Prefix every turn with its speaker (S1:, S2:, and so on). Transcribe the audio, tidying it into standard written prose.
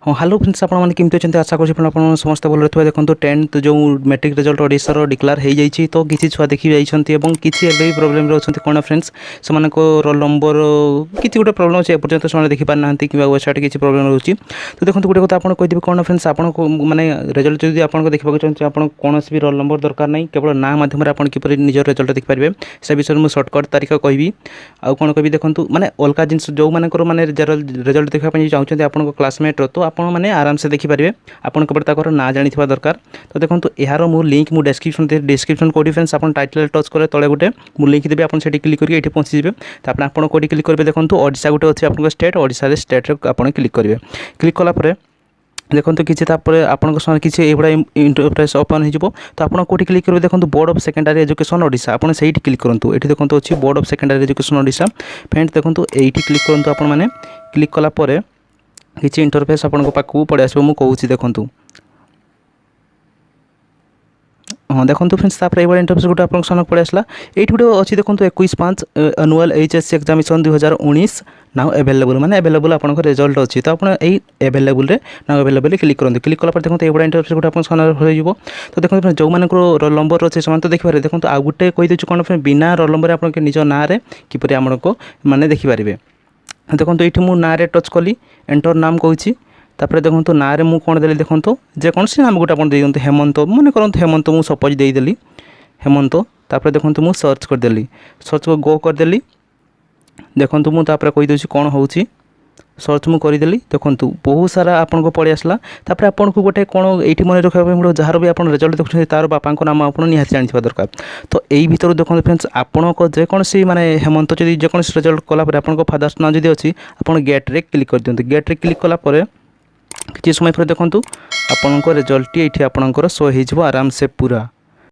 S1: हाँ hello friends आपने केमती अच्छा आशा कर समस्त भल रही देखो 10th जो मैट्रिक रिजल्ट ओडिशार डिक्लेयर हो जाए तो किसी छुआ देखी जाइए किसी एवं प्रोब्लेम रोचे कौन फ्रेंड्स से रोल नंबर किसी गोटे प्रोब्लेम अच्छे एपर्यंत से देखी पार ना कि वेबसाइट किसी प्रोब्लेम रोचे तो देखो गोटे कथा आपको कहीदेवी कौन फ्रेंड्स आपको माने रिजल्ट जो आपको देखा चाहिए आप कौन भी रोल नंबर दरकार नहीं केवल ना मध्यम आप किपर निज रिजल्ट देखिपारे से विषय में सर्टकट तारीख कहि आउ कौन कह देखो मैंने अलग जिन जो मैंने रिजल्ट देखा चाहते आपको क्लासमेट तो आपण मैंने आराम से देखिपारे आपन केवल ताकर ना जानी दरकार तो देखो यार मु लिंक मु डिस्क्रिप्शन कोडी फ्रेंड्स आप टाइटल टच करे तले गोटे मु लिंक देबी आप क्लिक करके ये पहुँची जाए तापर आप कोडी क्लिक करेंगे देखो ओडिशा गोटे अच्छे आप स्टेट ओडिशा स्टेट आप क्लिक करेंगे क्लिक कलापर देखो किसी आपन किसी ये इंटरफेस ओपन हो तो आप कौटी क्लिक करेंगे देखो board of secondary education Odisha आप क्लिक करूँ ये देखो अच्छी board of secondary education Odisha friends देखो ये क्लिक करूँ आप क्लिक कलापर किसी इंटरफेस आपन पाखक पड़े आस मुझे देखूँ हाँ देखो फ्रेंड्स ये इंटरफेस गोटे आप सामने पड़े आसला ये गोटे अच्छी देखो 21/5 annual HSC examination 2019 now available माने एवेलेबल आपन रिजल्ट अच्छी तो आप एवेलेबल नाउ एवेलेबल क्लिक करूँ क्लिक कलापर देखो ये इंटरफेस गोटे आप सामने हो तो देखो जो मान रोल नंबर अच्छे से तो देखिए देखो आउ गोटे कहीदे कौन बिना रोल नंबर आप निज ना किपर आमको माने देखिपारे देखो ये मुझे ना टच कली एंटर नाम कहूँ तापर देखो ना मुझे कौन देली देखो जेकोसी नाम गोटे आप दिखाते हेमंत मन करते हेमंत मुझे सपोज देदेली हेमंत तापर देखो मुझे सर्च करदेली सर्च गो करदेली देखो मुझे कहीदे कौन हो सर्च मुझे करदेली देखो बहुत सारा आपको पड़े आसला तापर आपन को गोटे कौन ये मन रखा जार भी आप रिजल्ट देखते तार बापा नाम आप निहाती जानी दरकार तो यही भितर देखो फ्रेंड्स आपण जेकोसी माने हेमंत जब जेकोसी रिजल्ट कलापर आप फादर्स नाम जब अच्छी आप गेट्रे क्लिक कर दिखाते गेट्रे क्लिक कलापर किसी समय पर देखो आपण रिजल्ट ये आपंकर शो हो आराम से पूरा